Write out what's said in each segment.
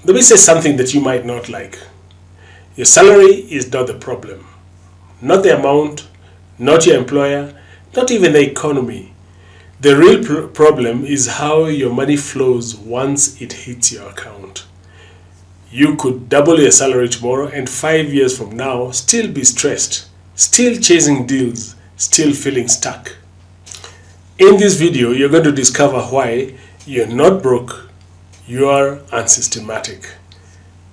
Let me say something that you might not like. Your salary is not the problem. Not the amount, not your employer, not even the economy. The real problem is how your money flows once it hits your account. You could double your salary tomorrow and 5 years from now still be stressed, still chasing deals, still feeling stuck. In this video, you're going to discover why you're not broke, you are unsystematic.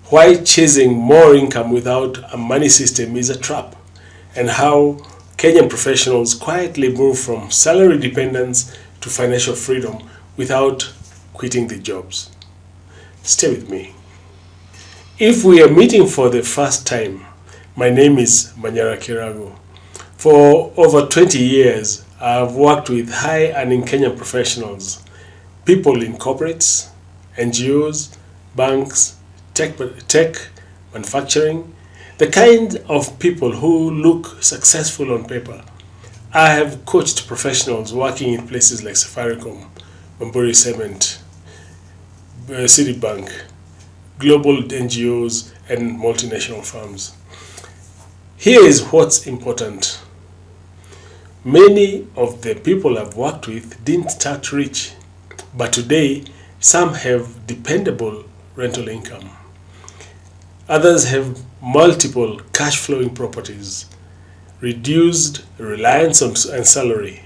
Why chasing more income without a money system is a trap, and how Kenyan professionals quietly move from salary dependence to financial freedom without quitting the jobs. Stay with me. If we are meeting for the first time, my name is Manyara Kirago. For over 20 years, I've worked with high-earning Kenyan professionals, people in corporates, NGOs, banks, tech, manufacturing, the kind of people who look successful on paper. I have coached professionals working in places like Safaricom, Bamburi Cement, Citibank, global NGOs, and multinational firms. Here is what's important. Many of the people I've worked with didn't start rich, but today some have dependable rental income. Others have multiple cash-flowing properties, reduced reliance on salary,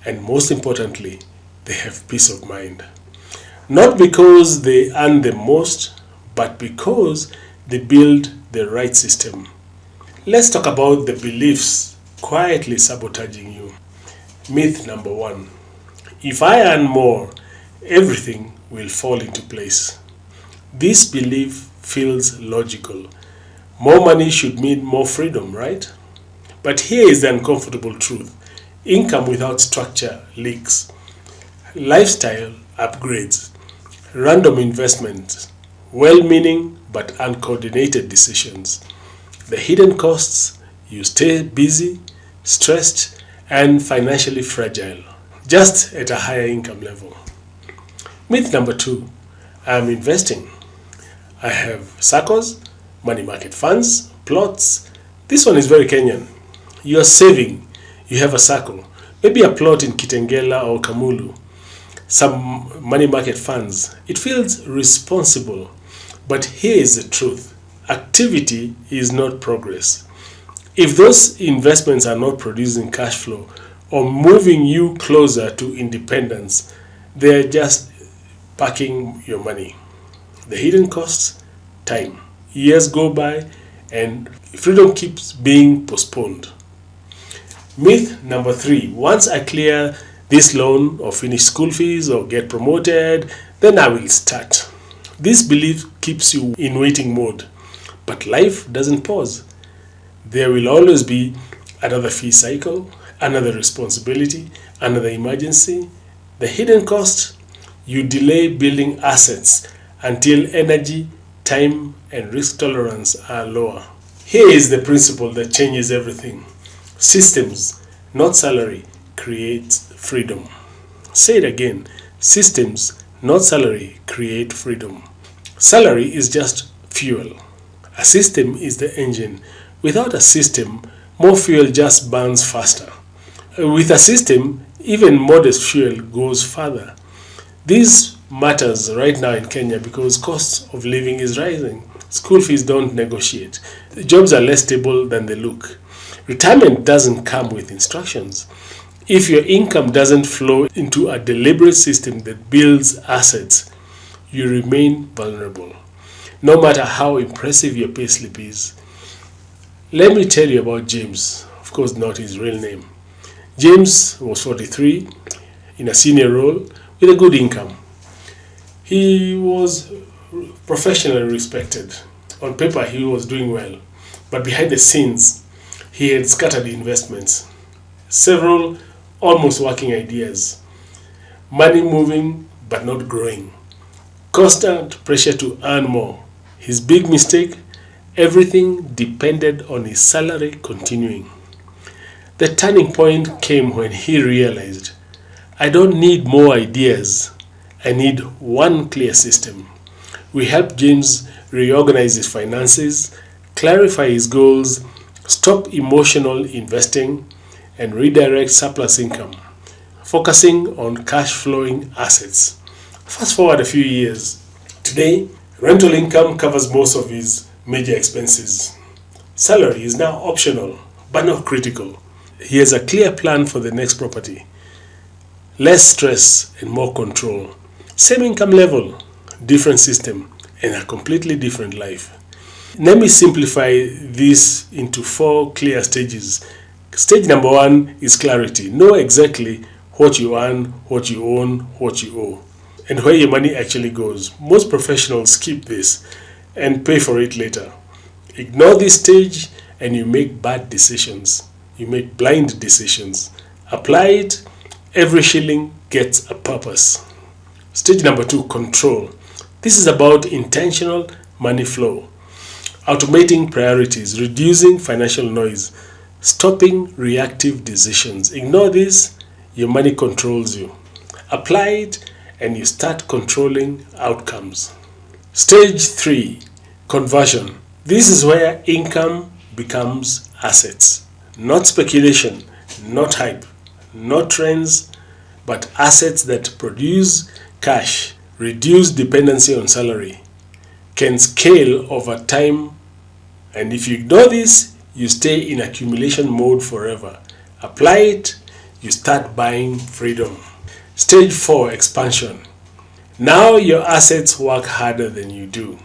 and most importantly, they have peace of mind. Not because they earn the most, but because they build the right system. Let's talk about the beliefs quietly sabotaging you. Myth number 1. If I earn more, everything will fall into place. This belief feels logical. More money should mean more freedom, right? But here is the uncomfortable truth. Income without structure leaks. Lifestyle upgrades. Random investments. Well-meaning but uncoordinated decisions. The hidden costs: you stay busy, stressed, and financially fragile, just at a higher income level. Myth number 2. I am investing. I have SACCOs, money market funds, plots. This one is very Kenyan. You are saving. You have a SACCO, maybe a plot in Kitengela or Kamulu, some money market funds. It feels responsible. But here is the truth. Activity is not progress. If those investments are not producing cash flow or moving you closer to independence, they are just parking your money. The hidden costs: time. Years go by and freedom keeps being postponed. Myth number 3. Once I clear this loan or finish school fees or get promoted, then I will start. This belief keeps you in waiting mode. But life doesn't pause. There will always be another fee cycle, another responsibility, another emergency. The hidden cost: you delay building assets until energy, time, and risk tolerance are lower. Here is the principle that changes everything. Systems, not salary, create freedom. Say it again. Systems, not salary, create freedom. Salary is just fuel. A system is the engine. Without a system, more fuel just burns faster. With a system, even modest fuel goes further. This matters right now in Kenya because cost of living is rising. School fees don't negotiate. The jobs are less stable than they look. Retirement doesn't come with instructions. If your income doesn't flow into a deliberate system that builds assets, you remain vulnerable, no matter how impressive your payslip is. Let me tell you about James, of course not his real name. James was 43, in a senior role with a good income. He was professionally respected. On paper, he was doing well, but behind the scenes, he had scattered investments, several almost working ideas, money moving but not growing, constant pressure to earn more. His big mistake: everything depended on his salary continuing. The turning point came when he realized, I don't need more ideas, I need one clear system. We help James reorganize his finances, clarify his goals, stop emotional investing, and redirect surplus income, focusing on cash flowing assets. Fast forward a few years. Today, rental income covers most of his major expenses. Salary is now optional, but not critical. He has a clear plan for the next property. Less stress and more control. Same income level, different system, and a completely different life. Let me simplify this into 4 clear stages. Stage number 1 is clarity. Know exactly what you earn, what you own, what you owe, and where your money actually goes. Most professionals skip this and pay for it later. Ignore this stage and you make bad decisions. You make blind decisions. Apply it. Every shilling gets a purpose. Stage number 2, control. This is about intentional money flow. Automating priorities, reducing financial noise, stopping reactive decisions. Ignore this, your money controls you. Apply it and you start controlling outcomes. Stage 3, conversion. This is where income becomes assets. Not speculation, not hype, not trends, but assets that produce cash, reduce dependency on salary, can scale over time, and if you ignore this, you stay in accumulation mode forever. Apply it, you start buying freedom. Stage 4, expansion. Now your assets work harder than you do.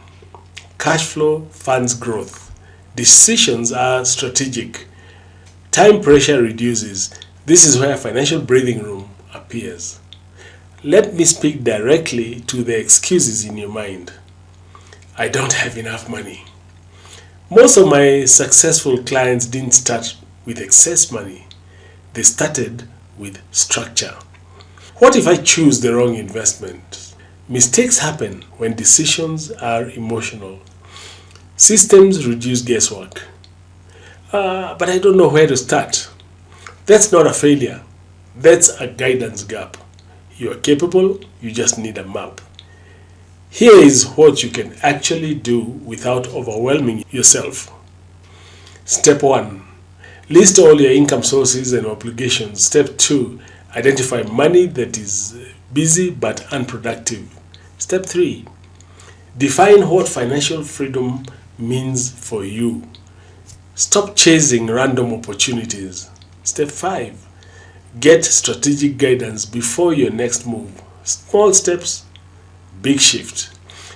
Cash flow funds growth. Decisions are strategic. Time pressure reduces. This is where financial breathing room appears. Let me speak directly to the excuses in your mind. I don't have enough money. Most of my successful clients didn't start with excess money. They started with structure. What if I choose the wrong investment? Mistakes happen when decisions are emotional. Systems reduce guesswork. But I don't know where to start. That's not a failure. That's a guidance gap. You are capable, you just need a map. Here is what you can actually do without overwhelming yourself. Step 1. List all your income sources and obligations. Step 2. Identify money that is busy but unproductive. Step 3. Define what financial freedom means for you. Stop chasing random opportunities. Step 5. Get strategic guidance before your next move. Small steps, big shift.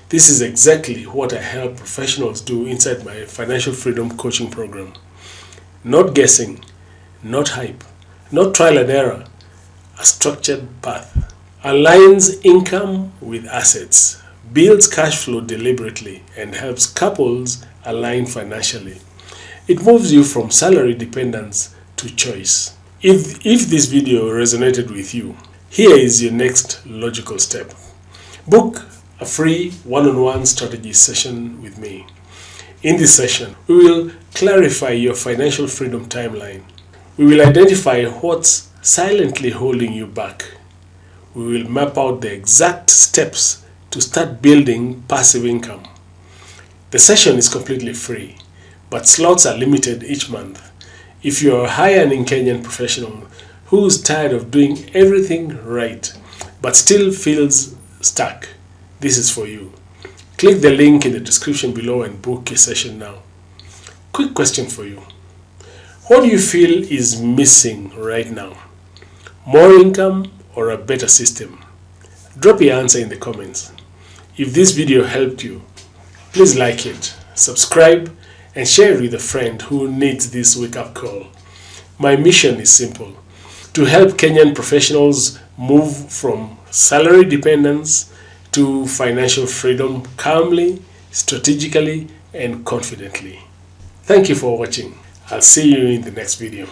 This is exactly what I help professionals do inside my financial freedom coaching program. Not guessing, not hype, not trial and error. A structured path. Aligns income with assets, builds cash flow deliberately, and helps couples align financially. It moves you from salary dependence to choice. If this video resonated with you, here is your next logical step. Book a free one-on-one strategy session with me. In this session, we will clarify your financial freedom timeline. We will identify what's silently holding you back. We will map out the exact steps to start building passive income. The session is completely free, but slots are limited each month. If you are a high-earning Kenyan professional who is tired of doing everything right but still feels stuck, this is for you. Click the link in the description below and book your session now. Quick question for you. What do you feel is missing right now? More income or a better system? Drop your answer in the comments. If this video helped you, please like it, subscribe, and share it with a friend who needs this wake-up call. My mission is simple: to help Kenyan professionals move from salary dependence to financial freedom calmly, strategically, and confidently. Thank you for watching. I'll see you in the next video.